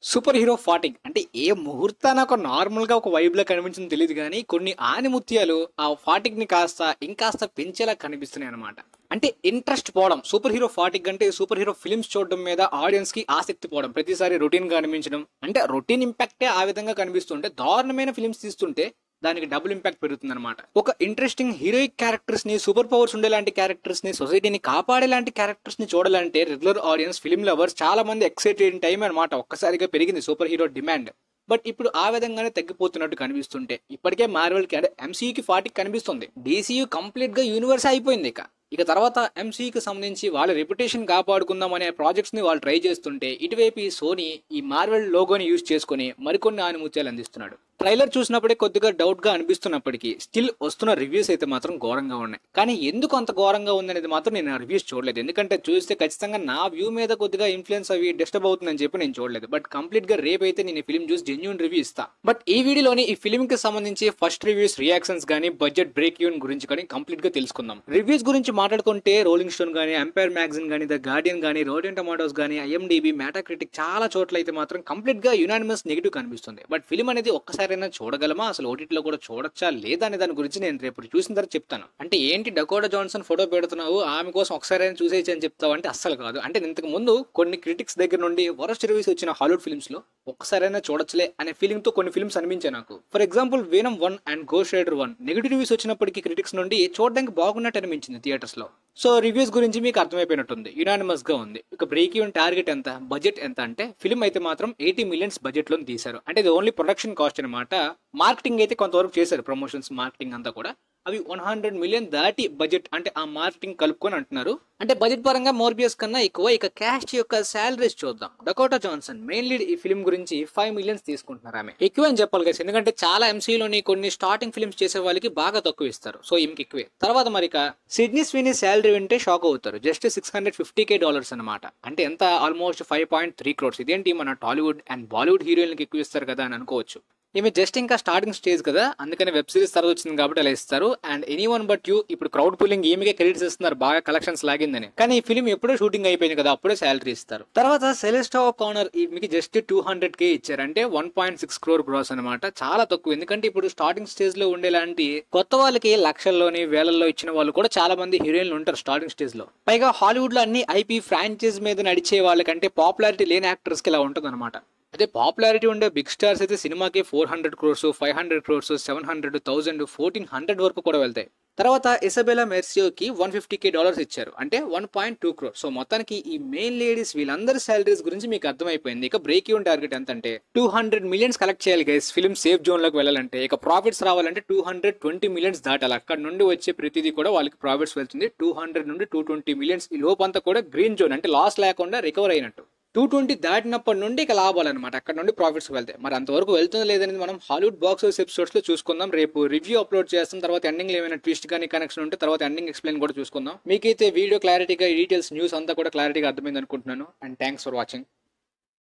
Super hero ఫాటింగ్ అంటే ఏ ముహూర్తాన ఒక normal గా ఒక వైబ్ లా కనిపించింది తెలియదు కానీ కొన్ని ఆనిముత్యాలు ఆ ఫాటిక్ ని కాస్త ఇంకాస్త పెంచేలా కనిపిస్తున్నాయి అనమాట. అంటే ఇంట్రెస్ట్ పోవడం, సూపర్ హీరో ఫాటిక్ అంటే సూపర్ హీరో ఫిల్మ్స్ చూడడం మీద ఆడియన్స్ కి ఆసక్తి పోవడం, ప్రతిసారి రొటీన్ గా కనిపించడం, అంటే రొటీన్ ఇంపాక్టే ఆ విధంగా కనిపిస్తుంటే దారుణమైన ఫిల్మ్స్ తీస్తుంటే దానికి డబుల్ ఇంపాక్ట్ పెరుగుతుంది అనమాట. ఒక ఇంట్రెస్టింగ్ హీరోయిక్ క్యారెక్టర్స్ ని, సూపర్ పవర్స్ ఉండేలాంటి క్యారెక్టర్స్ ని, సొసైటీని కాపాడేలాంటి క్యారెక్టర్స్ ని చూడాలంటే రెగ్యులర్ ఆడియన్స్, ఫిల్మ్ లవర్స్ చాలా మంది ఎక్సైటెడ్ టైం అనమాట. ఒక్కసారిగా పెరిగింది సూపర్ హీరో డిమాండ్. బట్ ఇప్పుడు ఆ విధంగానే తగ్గిపోతున్నట్టు కనిపిస్తుంటే ఇప్పటికే మార్వెల్ కి అంటే ఎంసీయూకి ఫాటిక్ కనిపిస్తుంది. డీసీయూ కంప్లీట్ గా యూనివర్స్ అయిపోయింది. ఇక తర్వాత ఎంసీకి సంబంధించి వాళ్ళ రెప్యుటేషన్ కాపాడుకుందాం అనే ప్రాజెక్ట్స్ ని వాళ్ళు ట్రై చేస్తుంటే ఇటువైపు ఈ సోనీ ఈ మార్వెల్ లోగోని యూజ్ చేసుకుని మరికొన్ని ఆనిముత్యాలు అందిస్తున్నాడు. ట్రైలర్ చూసినప్పుడే కొద్దిగా డౌట్ గా అనిపిస్తున్నప్పటికీ స్టిల్ వస్తున్న రివ్యూస్ అయితే మాత్రం ఘోరంగా ఉన్నాయి. కానీ ఎందుకు అంత ఘోరంగా ఉందనేది మాత్రం నేను రివ్యూస్ చూడలేదు. ఎందుకంటే చూస్తే ఖచ్చితంగా నా వ్యూ మీద కొద్దిగా ఇన్ఫ్లుయెన్స్ అవి డిస్టర్బ్ అవుతుందని చెప్పి నేను చూడలేదు. బట్ కంప్లీట్ గా రేపు అయితే నేను ఈ ఫిల్మ్ చూసి జెన్యూన్ రివ్యూ ఇస్తా. బట్ ఈ వీడియోలోని ఈ ఫిల్మ్ కి సంబంధించి ఫస్ట్ రివ్యూస్, రియాక్షన్స్ గానీ, బడ్జెట్ బ్రేక్ ఈవెన్ గురించి కానీ కంప్లీట్ గా తెలుసుకుందాం. రివ్యూస్ గురించి మాట్లాడుకుంటే రోలింగ్ స్టోన్ గానీ, ఎంపైర్ మ్యాగజైన్ గానీ, ద గార్డియన్ గానీ, రోటెన్ టొమాటోస్ గానీ, ఐఎండిబి, మెటాక్రిటిక్ చాలా చోట్ల అయితే మాత్రం కంప్లీట్ గా యునానిమస్ నెగిటివ్ కనిపిస్తుంది. బట్ ఫిల్మ్ అనేది ఒక్కసారైనా చూడగలమా, అసలు ఓటీటీలో కూడా చూడొచ్చా లేదా అనే దాని గురించి నేను రేపు చూసిన తర్వాత చెప్తాను. అంటే ఏంటి డకోటా జాన్సన్ ఫోటో పెడుతున్నావు, ఆమె కోసం ఒకసారైనా చూసేయచ్చు అని చెప్తావు అంటే అస్సలు కాదు. అంటే ఇంతకు ముందు కొన్ని క్రిటిక్స్ దగ్గర నుండి వరస్ట్ రివ్యూస్ వచ్చిన హాలీవుడ్ ఫిల్మ్స్ లో ఒక్కసారైనా చూడొచ్చులే అనే ఫీలింగ్ తో కొన్ని ఫిల్మ్స్ అనిపించాయి నాకు. For example Venom 1 and Ghost Rider 1 negative reviews వచ్చినప్పటికీ క్రిటిక్స్ నుండి చూడడానికి బాగున్నట్టు అనిపించింది థియేటర్స్ లో. సో రివ్యూస్ గురించి మీకు అర్థమైపోయినట్టుంది, యునానిమస్ గా ఉంది. ఇక బ్రేక్ ఈవెన్ టార్గెట్ ఎంత, బడ్జెట్ ఎంత అంటే ఫిల్మ్ అయితే మాత్రం 80 మిలియన్స్ బడ్జెట్ లో తీశారు. అంటే ఇది ఓన్లీ ప్రొడక్షన్ కాస్ట్ అనమాట. మార్కెటింగ్ అయితే కొంతవరకు చేశారు, ప్రమోషన్స్, మార్కెటింగ్ అంతా కూడా. అవి 100 మిలియన్ దాటి బడ్జెట్, అంటే ఆ మార్కెటింగ్ కలుపుకొని అంటున్నారు. అంటే బడ్జెట్ పరంగా మోర్బియస్ కన్నా ఎక్కువ. ఇక క్యాస్ట్ యొక్క శాలరీస్ చూద్దాం. డకోటా జాన్సన్ మెయిన్ లీడ్ ఈ ఫిల్మ్ గురించి 5 మిలియన్స్ తీసుకుంటున్నారు. ఆమె ఎక్కువ అని చెప్పాలి కదా, ఎందుకంటే చాలా ఎంసీలోని కొన్ని స్టార్టింగ్ ఫిల్మ్స్ చేసే వాళ్ళకి బాగా తక్కువ ఇస్తారు. సో ఈమెకి ఎక్కువే. తర్వాత మరి సిడ్నీ స్వీనీ శాలరీ వింటే షాక్ అవుతారు. జస్ట్ $650K అనమాట. అంటే ఎంత, ఆల్మోస్ట్ 5.3 crores. ఇదేంటి మన టాలీవుడ్ అండ్ బాలీవుడ్ హీరోయిన్కి ఎక్కువ ఇస్తారు కదా అని అనుకోవచ్చు. ఈమె జస్ట్ ఇంకా స్టార్టింగ్ స్టేజ్ కదా, అందుకని వెబ్ సిరీస్ తర్వాత వచ్చింది కాబట్టి అలా ఇస్తారు. అండ్ ఎనీవన్ బట్ యూ ఇప్పుడు క్రౌడ్ పుల్లింగ్ ఈమెకే క్రెడిట్స్ ఇస్తున్నారు, బాగా కలెక్షన్స్ లాగిందని. కానీ ఈ ఫిల్మ్ ఎప్పుడో షూటింగ్ అయిపోయింది కదా, అప్పుడే శాలరీ ఇస్తారు. తర్వాత సెలెస్టా కానర్ ఈమెకి జస్ట్ 200K ఇచ్చారు. అంటే 1.6 crore గ్రాస్ అనమాట. చాలా తక్కువ. ఎందుకంటే ఇప్పుడు స్టార్టింగ్ స్టేజ్ లో ఉండేలాంటి కొత్త వాళ్ళకి లక్షల్లోని వేలల్లో ఇచ్చిన వాళ్ళు కూడా చాలా మంది హీరోయిన్లు ఉంటారు స్టార్టింగ్ స్టేజ్ లో. పైగా హాలీవుడ్ లో అన్ని ఐపీ ఫ్రాంచైజ్ మీద నడిచే వాళ్ళకంటే పాపులారిటీ లేని యాక్టర్స్ కి ఇలా ఉంటుంది అనమాట. అదే పాపులారిటీ ఉండే బిగ్ స్టార్స్ అయితే సినిమాకి 400 crores, 500 crores, 700, 1000, 1400 వరకు కూడా వెళ్తాయి. తర్వాత ఇసబెలా మెర్సియోకి $150K ఇచ్చారు. అంటే 1.2 crores. సో మొత్తానికి ఈ మెయిన్ లేడీస్ వీళ్ళందరి శాలరీస్ గురించి మీకు అర్థమైపోయింది. ఇక బ్రేక్ ఈవెన్ టార్గెట్ ఎంత అంటే 200 మిలియన్స్ కలెక్ట్ చేయాలి గైస్ ఫిల్మ్ సేఫ్ జోన్ లోకి వెళ్ళాలంటే. ఇక ప్రాఫిట్స్ రావాలంటే 220 మిలియన్స్ దాటాలి. అక్కడ నుండి వచ్చే ప్రతిదీ కూడా వాళ్ళకి ప్రాఫిట్స్ వెళ్తుంది. 200 నుండి 220 మిలియన్స్. ఈ లోపంతా కూడా గ్రీన్ జోన్, అంటే లాస్ లేకుండా రికవర్ అయినట్టు. 220 దాటినప్పటి నుండి ఇక లాభాలు అనమాట, అక్కడ నుండి ప్రాఫిట్స్ వెళ్తాయి. మరి అంతవరకు వెళ్తుందో లేదనేది మనం హాలీవుడ్ బాక్స్ ఆఫీస్ ఎపిసోడ్స్ లో చూసుకుందాం. రేపు రివ్యూ అప్లోడ్ చేస్తాం. తర్వాత ఎండింగ్ లో ఏమైనా ట్విస్ట్ కానీ కనెక్షన్ ఉంటే తర్వాత ఎండింగ్ ఎక్స్ప్లెయిన్ కూడా చూసుకుందాం. మీకైతే వీడియో క్లారిటీగా, డీటెయిల్స్, న్యూస్ అంతా కూడా క్లారిటీగా అర్థమైంది అనుకుంటున్నాను. And thanks for watching.